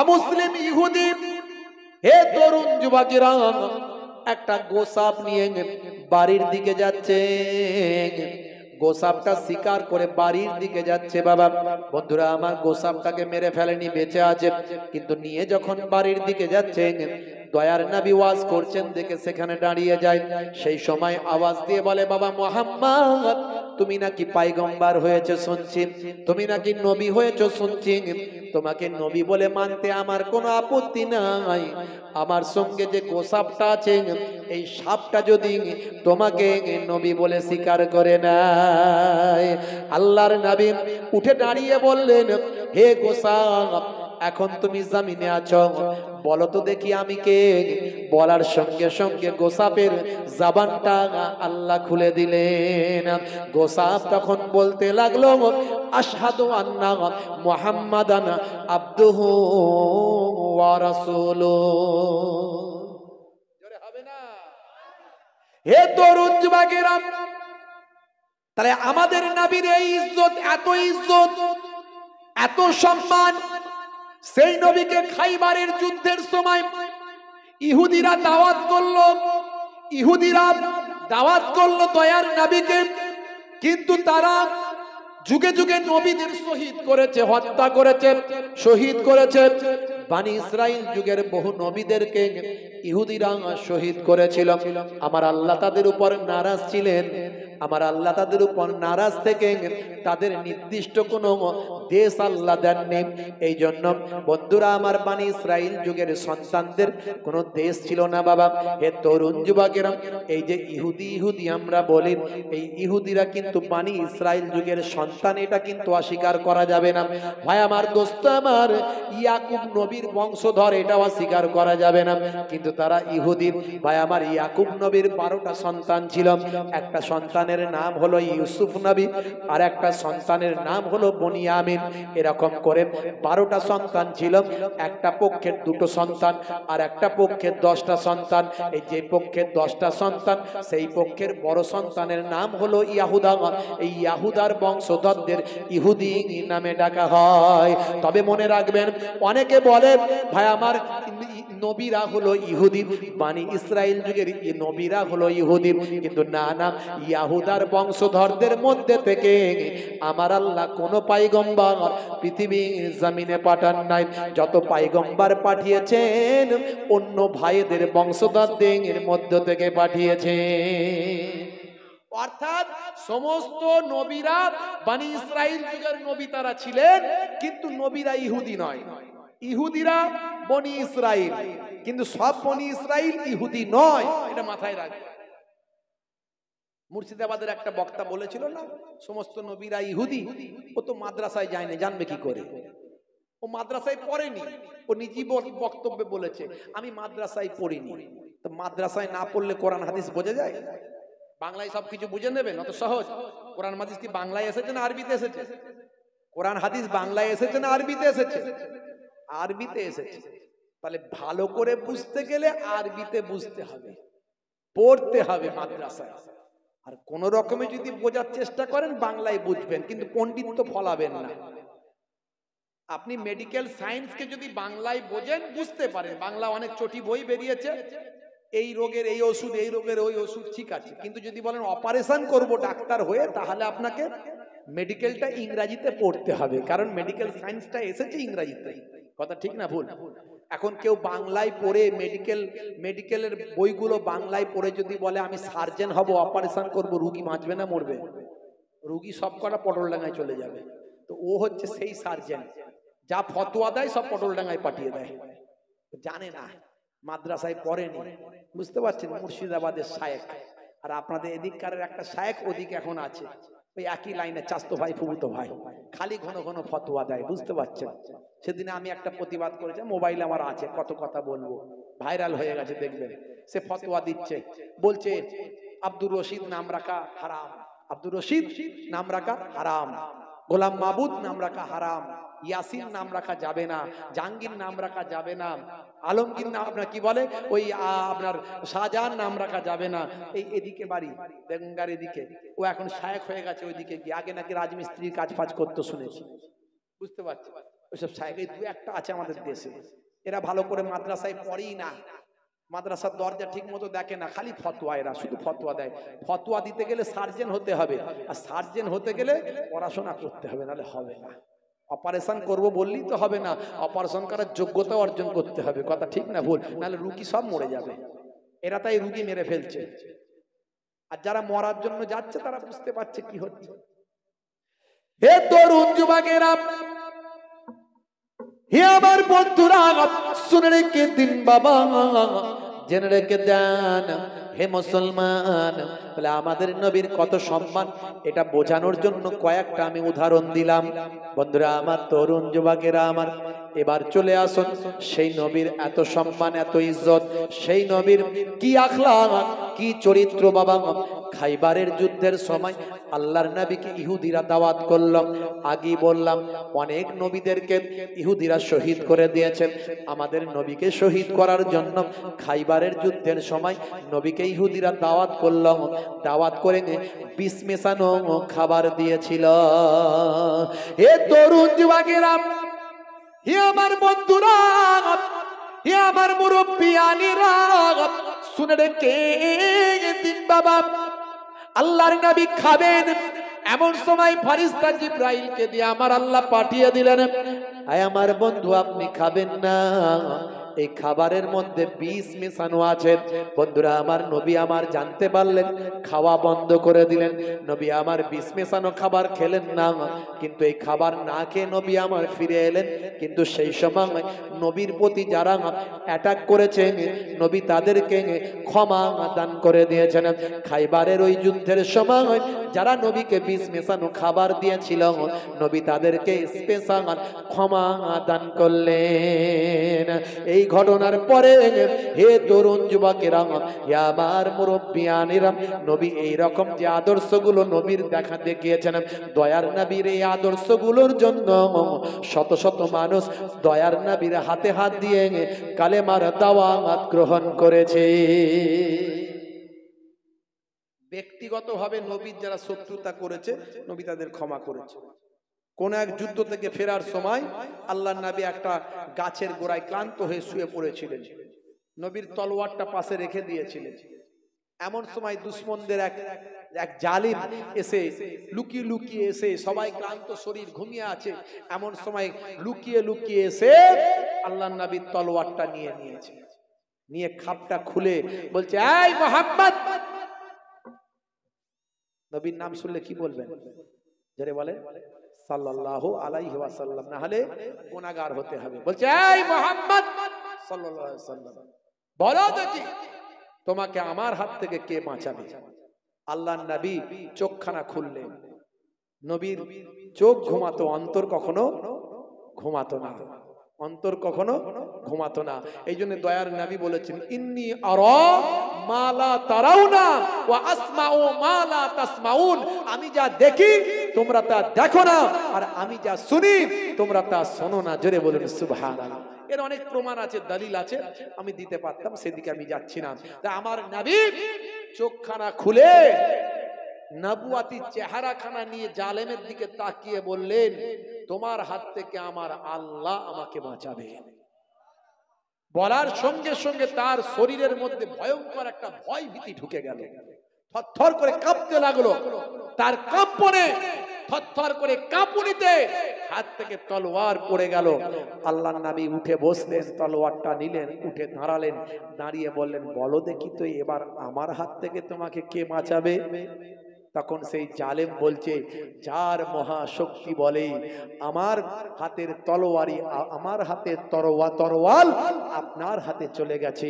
অমুসলিম ইহুদি, হে তরুণ যুবকেরা, একটা গোসাপ নিয়ে বাড়ির দিকে যাচ্ছে। গোসাপটা শিকার করে বাড়ির দিকে যাচ্ছে। বাবা বন্ধুরা আমার, গোসাপটাকে মেরে ফেলেনি, বেঁচে আছে, কিন্তু নিয়ে যখন বাড়ির দিকে যাচ্ছে, দয়ার নবী ওয়াজ করছেন দেখে সেখানে দাঁড়িয়ে যায়। সেই সময় আওয়াজ দিয়ে বলে, বাবা মুহাম্মদ, তুমি নাকি পয়গম্বর হয়েছে শুনছি, তুমি নাকি নবী হয়েছে শুনছি। তোমাকে নবী বলে মানতে আমার কোনো আপত্তি নাই। আমার সঙ্গে যে গোসাপটা আছে, এই সাপটা যদি তোমাকে নবী বলে স্বীকার করে নেয়। আল্লাহর নবী উঠে দাঁড়িয়ে বললেন, হে গোসাপ, এখন তুমি জমিনে আছো, বলো তো দেখি আমি কে। বলার সঙ্গে সঙ্গে গোসাপের জবানটা আল্লাহ খুলে দিলেন। গোসাপ তখন বলতে লাগলো, আশহাদু আন্না মুহাম্মাদান আবদুহু ওয়া রাসূলুহু। জোরে হবে না? হে তরুণ যুবকেরা, তাহলে আমাদের নবীর এই ইজ্জত, এত সম্মান, সেই নবীকে খাইবারের যুদ্ধের সময় ইহুদিরা দাওয়াত করলো দয়ার নবীকে, কিন্তু তারা যুগে যুগে নবীদের শহীদ করেছে, হত্যা করেছে, শহীদ করেছে। বানি ইসরাইল যুগের বহু নবীদেরকে ইহুদিরা শহীদ করেছিল। আমার আল্লাহ তাদের উপর নারাজ ছিলেন। আমার আল্লাহ তাদের উপর নারাজ থেকে তাদের নির্দিষ্ট কোনো দেশ আল্লাহ দেননি। এই জন্য বন্ধুরা আমার, বানি ইসরাইল যুগের সন্তানদের কোনো দেশ ছিল না। বাবা হে তরুণ যুবকেরা, এই যে ইহুদি আমরা বলি, এই ইহুদিরা কিন্তু বানি ইসরাইল যুগের সন্তান, এটা কিন্তু অস্বীকার করা যাবে না। ভাই আমার, দোস্ত আমার, ইয়াকুব নবীর বংশধর, এটাও অস্বীকার করা যাবে না। কিন্তু তারা ইহুদি। ভাই আমার, ইয়াকুব নবীর 12টা সন্তান ছিল। একটা সন্তানের নাম হলো ইউসুফ নবী, আর একটা সন্তানের নাম হলো বনিয়ামিন। এরকম করে 12টা সন্তান ছিল। একটা পক্ষের 2টো সন্তান, আর একটা পক্ষের 10টা সন্তান। এই যে পক্ষের 10টা সন্তান, সেই পক্ষের বড় সন্তানের নাম হলো ইয়াহুদা। এই ইয়াহুদার বংশধরদের ইহুদি নামে ডাকা হয়। তবে মনে রাখবেন, অনেকে বলে ভাই আমার, নবীরা হলো ইহুদি, বানি ইসরাইল যুগের নবীরা হলো ইহুদি, কিন্তু না না, ইয়াহুদার বংশধরদের মধ্যে থেকে আমার আল্লাহ কোন পয়গম্বর পৃথিবীর জমিনে পাঠান নাই। যত পয়গম্বর পাঠিয়েছেন, অন্য ভাইদের বংশধরদের মধ্য থেকে পাঠিয়েছেন। অর্থাৎ সমস্ত নবীরা বানি ইসরাইল যুগের নবী তারা ছিলেন, কিন্তু নবীরা ইহুদি নয়। ইহুদিরা বনি ইসরাইল, কিন্তু সব বনি ইসরাইল ইহুদি নয়, এটা মাথায় রাখবে। মুর্শিদাবাদের একটা বক্তা বলেছিল না, সমস্ত নবীরা ইহুদি। ও তো মাদ্রাসায় যায়নি, জানবে কি করে? ও মাদ্রাসায় পড়েনি। ও নিজেই বক্তব্যে বলেছে, আমি মাদ্রাসায় পড়িনি। তো মাদ্রাসায় না পড়লে কোরআন হাদিস বোঝা যায়? বাংলায় সবকিছু বুঝে নেবেন, অত সহজ? কোরআন হাদিস কি বাংলায় এসেছে না আরবিতে এসেছে? কোরআন হাদিস বাংলায় এসেছে না আরবিতে এসেছে? আরবিতে এসেছে। তাহলে ভালো করে বুঝতে গেলে আরবিতে বুঝতে হবে, পড়তে হবে মাদ্রাসায়। আর কোন রকমে যদি বোঝার চেষ্টা করেন, বাংলায় বুঝবেন, কিন্তু পণ্ডিত ফলাবেন না। আপনি মেডিকেল সায়েন্সকে যদি বাংলায় বোঝেন, বুঝতে পারেন। বাংলা অনেক চটি বই বেরিয়েছে, এই রোগের এই ওষুধ, এই রোগের ওই ওষুধ, ঠিক আছে, কিন্তু যদি বলেন অপারেশন করব ডাক্তার হয়ে, তাহলে আপনাকে মেডিকেলটা ইংরেজিতে পড়তে হবে, কারণ মেডিকেল সায়েন্সটা এসেছে ইংরেজিতে। কথা ঠিক না ভুল? এখন কেউ বাংলায় পড়ে মেডিকেলের বইগুলো বাংলায় পড়ে যদি বলে আমি সার্জেন হব, অপারেশন করব, রুগী বাঁচবে না মরবে? রুগী সব কটা পটলডাঙ্গায় চলে যাবে। তো ও হচ্ছে সেই সার্জেন, যা ফতোয়া দেয় সব পটলডাঙ্গায় পাঠিয়ে দেয়। জানে না, মাদ্রাসায় পড়েনি, বুঝতে পারছেন? মুর্শিদাবাদের শায়েখ, আর আপনাদের এদিককারের একটা শায়েখ ওদিকে এখন আছে, ওই একই লাইনে, চাস্তো ভাই ফুফুতো ভাই, খালি ঘন ঘন ফতোয়া দেয়, বুঝতে পারছেন? সেদিনে আমি একটা প্রতিবাদ করেছি, মোবাইল আমার আছে, কত কথা বলবো, ভাইরাল হয়ে গেছে, দেখবেন। সে ফতোয়া দিচ্ছে, বলছে আব্দুর রশিদ নাম রাখা হারাম, আব্দুর রশিদ নাম রাখা হারাম, গোলাম মাহবুদ নাম রাখা হারাম, ইয়াসিন নাম রাখা যাবে না, জাহাঙ্গীর নাম রাখা যাবে না, আলমগীর নাম, আপনার কি বলে ওই আপনার শাহজাহান নাম রাখা যাবে না। এই এদিকে বাড়ি বেঙ্গার এদিকে, ও এখন শায়েখ হয়ে গেছে ওইদিকে গিয়ে, আগে নাকি রাজমিস্ত্রির কাজ ফাজ করতে শুনেছি, বুঝতে পারছি? ওইসব শায়েখ এই দু একটা আছে আমাদের দেশে, এরা ভালো করে মাদ্রাসায় পড়েই না, মাদ্রাসার দরজা ঠিক মতো দেখে না, খালি ফতোয়া, এরা শুধু ফতোয়া দেয়। ফতোয়া দিতে গেলে সার্জেন হতে হবে, আর সার্জেন হতে গেলে পড়াশোনা করতে হবে, নাহলে হবে না। অপারেশন করব বললেই তো হবে না, অপারেশন করার যোগ্যতা অর্জন করতে হবে। কথা ঠিক না ভুল? নাহলে রুগী সব মরে যাবে। এরা তাই রুগী মেরে ফেলছে, আর যারা মরার জন্য যাচ্ছে তারা বুঝতে পারছে কি হচ্ছে। হে তরুণ যুবকেরা, হে আমার বন্ধুরা, শুনে রেখে দিন বাবা, জেনে রেখে দেন হে মুসলমান, বলে আমাদের নবীর কত সম্মান, এটা বোঝানোর জন্য কয়েকটা আমি উদাহরণ দিলাম। বন্ধুরা আমার, তরুণ যুবকেরা আমার, এবার চলে আসুন সেই নবীর এত সম্মান, এত ইজ্জত, সেই নবীর কি আখলাক, কি চরিত্র বাবা। খাইবারের যুদ্ধের সময় আল্লাহর নবীকে ইহুদিরা দাওয়াত করল। আগেই বললাম অনেক নবীদেরকে ইহুদিরা শহীদ করে দিয়েছেন, আমাদের নবীকে শহীদ করার জন্য খাইবারের যুদ্ধের সময় নবীকে ইহুদিরা দাওয়াত করল। দাওয়াত করে বিষ মেশানো খাবার দিয়েছিল। হে তরুণ যুবকেরা, হে আমার বন্ধুরা, হে আমার মুরব্বিয়ানেরা, শুনে রেখে দিন বাবা, আল্লাহর নবী খাবেন, এমন সময় ফেরেশতা জিবরাইলকে দিয়ে আমার আল্লাহ পাঠিয়ে দিলেন, আয় আমার বন্ধু আপনি খাবেন না, এই খাবারের মধ্যে বিষ মেশানো আছে। বন্ধুরা আমার, নবী আমার জানতে পারলেন, খাওয়া বন্ধ করে দিলেন। নবী আমার বিষ মেশানো খাবার খেলেন না, কিন্তু এই খাবার না খেয়ে নবী আমার ফিরে এলেন। কিন্তু সেই সময় নবীর প্রতি যারা অ্যাটাক করেছে, নবী তাদেরকে ক্ষমা দান করে দিয়েছেন। খাইবারের ওই যুদ্ধের সময় যারা নবীকে বিষ মেশানো খাবার দিয়েছিল, নবী তাদেরকে স্পেশাল ক্ষমা দান করলেন। এই ঘটনার পরে হে তরুণ যুবকেরা, হে আমার মুরব্বিয়ানেরা, নবী এই রকম যে আদর্শগুলো নবীর দেখা দেখিয়েছেন, দয়ার নবীর এই আদর্শগুলোর জন্য শত শত মানুষ দয়ার নবীর হাতে হাত দিয়ে কালেমার দাওয়াত গ্রহণ করেছে। ব্যক্তিগতভাবে নবীর যারা শত্রুতা করেছে, নবী তাদের ক্ষমা করেছে। কোন এক যুদ্ধ থেকে ফেরার সময় আল্লাহর নবী একটা গাছের গোড়ায় ক্লান্ত হয়ে শুয়ে পড়েছিলেন, নবীর তলোয়ারটা পাশে রেখে দিয়েছিলেন। এমন সময় দুশমনদের এক জালিম এসে লুকিয়ে লুকিয়ে এসে, সবাই ক্লান্ত শরীর ঘুমিয়ে আছে, এমন সময় লুকিয়ে লুকিয়ে এসে আল্লাহর নবীর তলোয়ারটা নিয়ে নিয়েছে, নিয়ে খাপটা খুলে বলছে, এই মুহাম্মদ। নবীর নাম শুনলে কি বলবেন? যারে বলেন সাল্লাল্লাহু আলাইহি ওয়াসাল্লাম, না হলে গুনাহগার হতে হবে। বলছে, এই মুহাম্মদ সাল্লাল্লাহু আলাইহি ওয়াসাল্লাম, বলো দেখি তোমাকে আমার হাত থেকে কে বাঁচাবে? আল্লাহর নবী চোখখানা খুললেন। নবীর চোখ ঘুমাতো, অন্তর কখনো ঘুমাতো না, অন্তর কখনো ঘুমাতো না। এই জন্য দয়ার নবী বলেছেন, ইন্নী আরা মা লা তারাউনা ওয়া আসমাউ মা লা তাসমাউন, আমি যা দেখি তোমরা তা দেখো না, আর আমি যা শুনি তোমরা তা শোনো না। জোরে বলুন সুবহানাল্লাহ। এর অনেক প্রমাণ আছে, দলিল আছে, আমি দিতে পারতাম, সেদিকে আমি যাচ্ছি না। তা আমার নবী চোখখানা খুলে নবুয়াতি চেহারাখানা নিয়ে জালেমের দিকে তাকিয়ে বললেন, তোমার হাত থেকে আমার আল্লাহ আমাকে বাঁচাবে। বলার সঙ্গে সঙ্গে তার শরীরের মধ্যে ভয়ঙ্কর একটা ভয় ভীতি ঢুকে গেল, থরথর করে কাঁপতে লাগলো। তার কাঁপনে, থরথর করে কাঁপুনিতে হাত থেকে তলোয়ার পড়ে গেল। আল্লাহর নবী উঠে বসলেন, তলোয়ারটা নিলেন, উঠে দাঁড়ালেন, দাঁড়িয়ে বললেন, বলো দেখি তো এবার আমার হাত থেকে তোমাকে কে বাঁচাবে? তখন সেই জালেম বলছে, যার মহাশক্তি বলে আমার হাতের তলোয়ারি, আমার হাতের তরোয়াল আপনার হাতে চলে গেছে,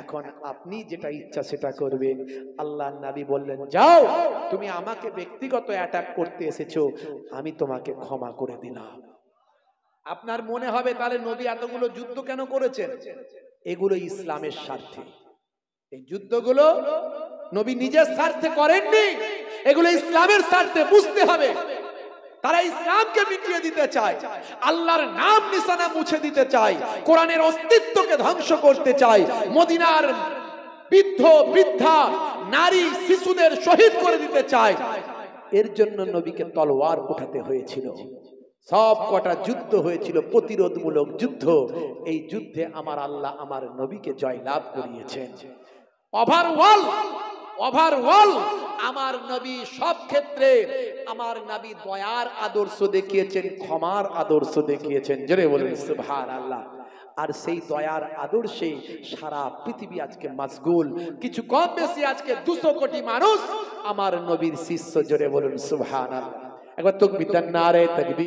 এখন আপনি যেটা ইচ্ছা সেটা করবেন। আল্লাহর নবী বললেন, যাও, তুমি আমাকে ব্যক্তিগত অ্যাটাক করতে এসেছো, আমি তোমাকে ক্ষমা করে দিলাম। আপনার মনে হবে তাহলে নবী এতগুলো যুদ্ধ কেন করেছেন? এগুলো ইসলামের স্বার্থে। এই যুদ্ধগুলো নবী নিজের স্বার্থে করেননি, এগুলো ইসলামের স্বার্থে। বুঝতে হবে, তারা ইসলামকে মিটিয়ে দিতে চায়, আল্লাহর নাম নিশানা মুছে দিতে চায়, কোরআনের অস্তিত্বকে ধ্বংস করতে চায়, মদিনার বৃদ্ধ বৃদ্ধা নারী শিশুদের শহীদ করে দিতে চায়। এর জন্য নবীকে তলোয়ার উঠাতে হয়েছিল। সব কটা যুদ্ধ হয়েছিল প্রতিরোধমূলক যুদ্ধ। এই যুদ্ধে আমার আল্লাহ আমার নবীকে জয়লাভ করিয়েছেন। ওভারঅল আমার নবী সব ক্ষেত্রে আমার নবী দয়ার আদর্শ দেখিয়েছেন, ক্ষমার আদর্শ দেখিয়েছেন। জোরে বলুন সুবহানাল্লাহ। আর সেই দয়ার আদর্শে সারা পৃথিবী আজকে মাশগুল। কিছু কম বেশি আজকে 200 কোটি মানুষ আমার নবীর শিষ্য। জোরে বলুন সুবহানাল্লাহ। একবার তাকবীর, নারে তাকবীর।